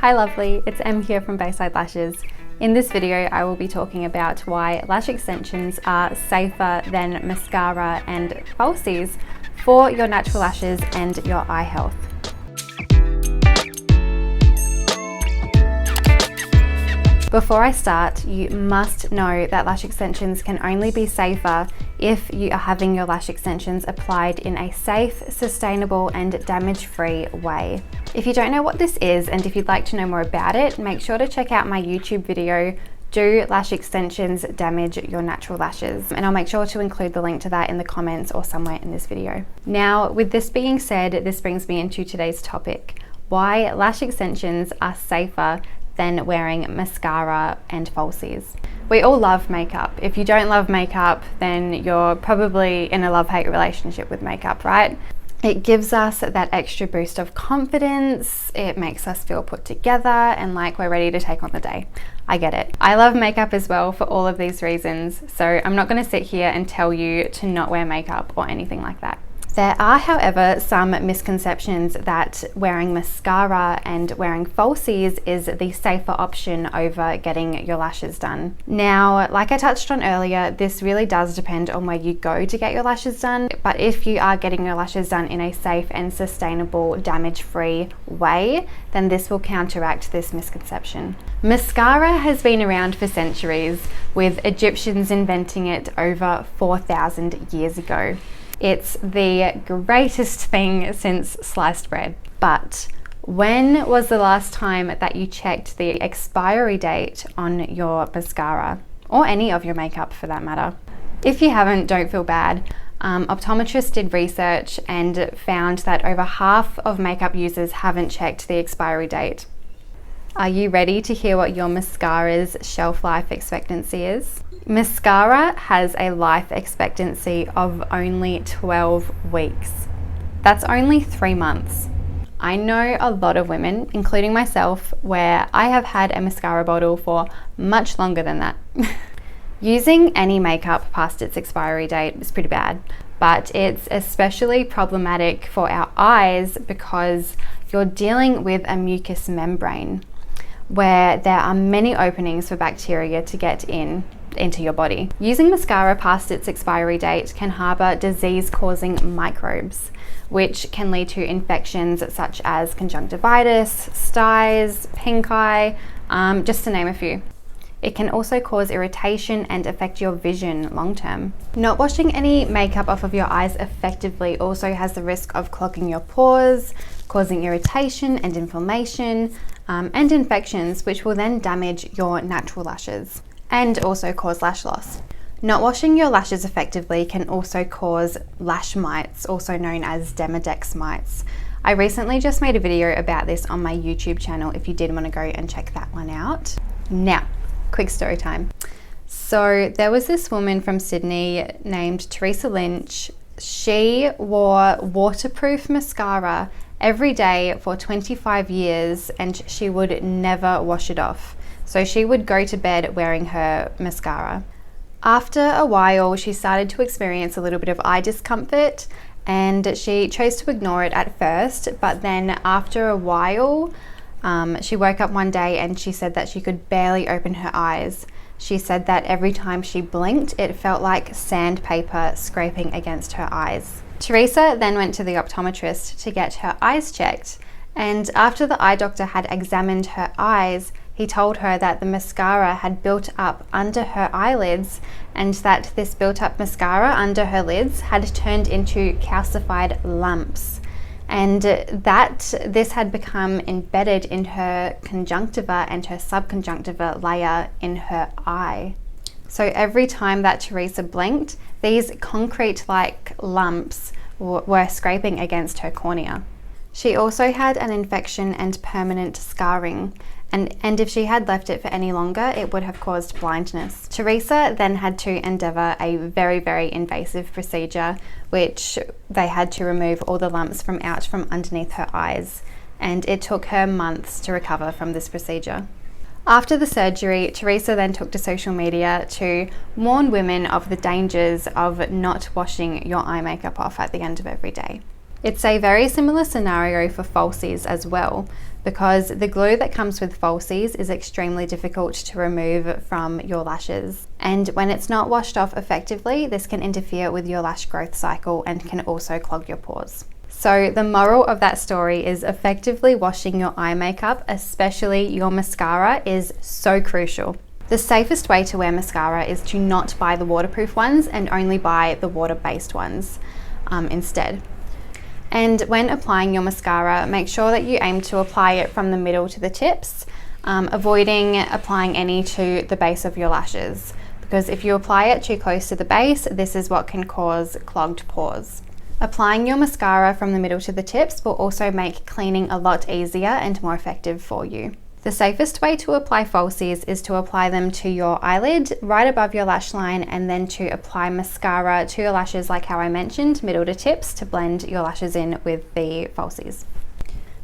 Hi lovely, it's Em here from Bayside Lashes. In this video I will be talking about why lash extensions are safer than mascara and falsies for your natural lashes and your eye health. Before I start, you must know that lash extensions can only be safer if you are having your lash extensions applied in a safe, sustainable and damage-free way. If you don't know what this is and if you'd like to know more about it, make sure to check out my YouTube video, Do Lash Extensions Damage Your Natural Lashes? And I'll make sure to include the link to that in the comments or somewhere in this video. Now, with this being said, this brings me into today's topic: why lash extensions are safer than wearing mascara and falsies. We all love makeup. If you don't love makeup, then you're probably in a love-hate relationship with makeup, right? It gives us that extra boost of confidence. It makes us feel put together and like we're ready to take on the day. I get it. I love makeup as well for all of these reasons, so I'm not going to sit here and tell you to not wear makeup or anything like that. There are, however, some misconceptions that wearing mascara and wearing falsies is the safer option over getting your lashes done. Now, like I touched on earlier, this really does depend on where you go to get your lashes done, but if you are getting your lashes done in a safe and sustainable, damage-free way, then this will counteract this misconception. Mascara has been around for centuries, with Egyptians inventing it over 4,000 years ago. It's the greatest thing since sliced bread. But when was the last time that you checked the expiry date on your mascara, or any of your makeup for that matter? If you haven't, don't feel bad. Optometrists did research and found that over half of makeup users haven't checked the expiry date. Are you ready to hear what your mascara's shelf life expectancy is? Mascara has a life expectancy of only 12 weeks. That's only 3 months. I know a lot of women, including myself, where I have had a mascara bottle for much longer than that. Using any makeup past its expiry date is pretty bad, but it's especially problematic for our eyes because you're dealing with a mucous membrane where there are many openings for bacteria to get into your body. Using mascara past its expiry date can harbour disease-causing microbes, which can lead to infections such as conjunctivitis, styes, pink eye, just to name a few. It can also cause irritation and affect your vision long term. Not washing any makeup off of your eyes effectively also has the risk of clogging your pores, causing irritation and inflammation, and infections, which will then damage your natural lashes and also cause lash loss. Not washing your lashes effectively can also cause lash mites, also known as Demodex mites. I recently just made a video about this on my YouTube channel if you did want to go and check that one out. Now, quick story time. So there was this woman from Sydney named Teresa Lynch. She wore waterproof mascara every day for 25 years and she would never wash it off. So she would go to bed wearing her mascara. After a while, she started to experience a little bit of eye discomfort and she chose to ignore it at first, but then after a while, she woke up one day and she said that she could barely open her eyes. She said that every time she blinked, it felt like sandpaper scraping against her eyes. Teresa then went to the optometrist to get her eyes checked, and after the eye doctor had examined her eyes, he told her that the mascara had built up under her eyelids and that this built up mascara under her lids had turned into calcified lumps, and that this had become embedded in her conjunctiva and her subconjunctiva layer in her eye. So every time that Teresa blinked, these concrete-like lumps were scraping against her cornea. She also had an infection and permanent scarring, and if she had left it for any longer, it would have caused blindness. Teresa then had to endeavour a very, very invasive procedure, which they had to remove all the lumps from underneath her eyes, and it took her months to recover from this procedure. After the surgery, Teresa then took to social media to warn women of the dangers of not washing your eye makeup off at the end of every day. It's a very similar scenario for falsies as well. because the glue that comes with falsies is extremely difficult to remove from your lashes. And when it's not washed off effectively, this can interfere with your lash growth cycle and can also clog your pores. So the moral of that story is effectively washing your eye makeup, especially your mascara, is so crucial. The safest way to wear mascara is to not buy the waterproof ones and only buy the water-based ones instead. And when applying your mascara, make sure that you aim to apply it from the middle to the tips, avoiding applying any to the base of your lashes, because if you apply it too close to the base, this is what can cause clogged pores. Applying your mascara from the middle to the tips will also make cleaning a lot easier and more effective for you. The safest way to apply falsies is to apply them to your eyelid, right above your lash line, and then to apply mascara to your lashes like how I mentioned, middle to tips, to blend your lashes in with the falsies.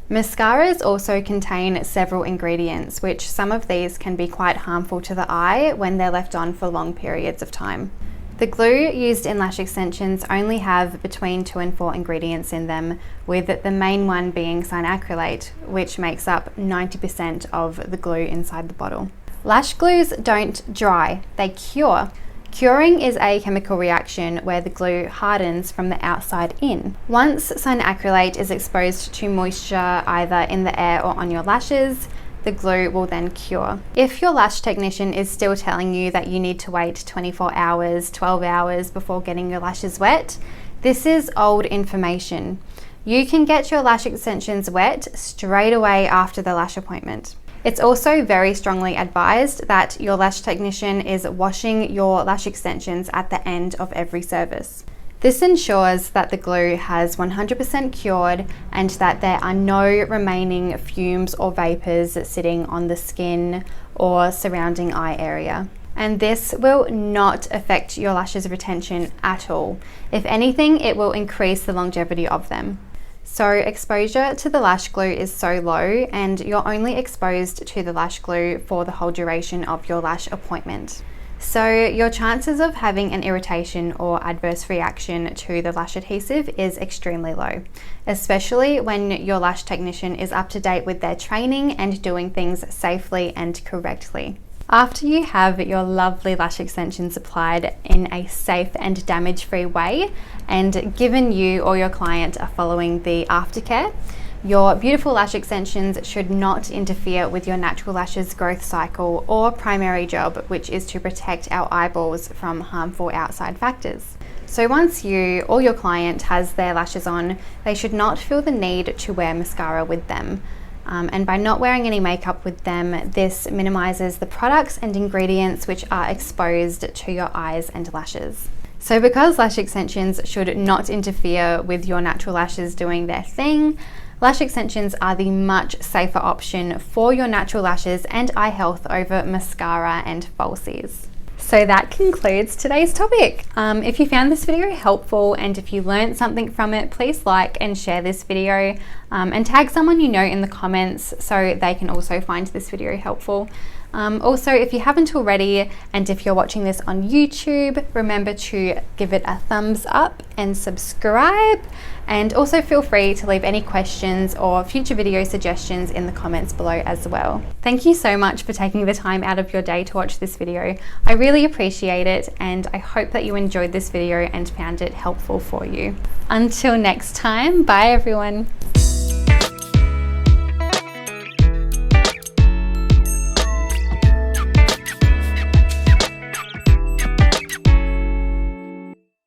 Mascaras also contain several ingredients, which some of these can be quite harmful to the eye when they're left on for long periods of time. The glue used in lash extensions only have between 2 and 4 ingredients in them, with the main one being cyanacrylate, which makes up 90% of the glue inside the bottle. Lash glues don't dry, they cure. Curing is a chemical reaction where the glue hardens from the outside in. Once cyanacrylate is exposed to moisture either in the air or on your lashes, the glue will then cure. If your lash technician is still telling you that you need to wait 24 hours, 12 hours before getting your lashes wet, this is old information. You can get your lash extensions wet straight away after the lash appointment. It's also very strongly advised that your lash technician is washing your lash extensions at the end of every service. This ensures that the glue has 100% cured and that there are no remaining fumes or vapors sitting on the skin or surrounding eye area. And this will not affect your lashes retention at all. If anything, it will increase the longevity of them. So exposure to the lash glue is so low, and you're only exposed to the lash glue for the whole duration of your lash appointment. So your chances of having an irritation or adverse reaction to the lash adhesive is extremely low, especially when your lash technician is up to date with their training and doing things safely and correctly. After you have your lovely lash extensions applied in a safe and damage-free way, and given you or your client are following the aftercare, your beautiful lash extensions should not interfere with your natural lashes growth cycle or primary job, which is to protect our eyeballs from harmful outside factors. So once you or your client has their lashes on, they should not feel the need to wear mascara with them. And by not wearing any makeup with them, this minimizes the products and ingredients which are exposed to your eyes and lashes. So because lash extensions should not interfere with your natural lashes doing their thing, lash extensions are the much safer option for your natural lashes and eye health over mascara and falsies. So that concludes today's topic. If you found this video helpful and if you learned something from it, please like and share this video and tag someone you know in the comments so they can also find this video helpful. Also, if you haven't already, and if you're watching this on YouTube, remember to give it a thumbs up and subscribe. And also feel free to leave any questions or future video suggestions in the comments below as well. Thank you so much for taking the time out of your day to watch this video. I really appreciate it, and I hope that you enjoyed this video and found it helpful for you. Until next time, bye everyone.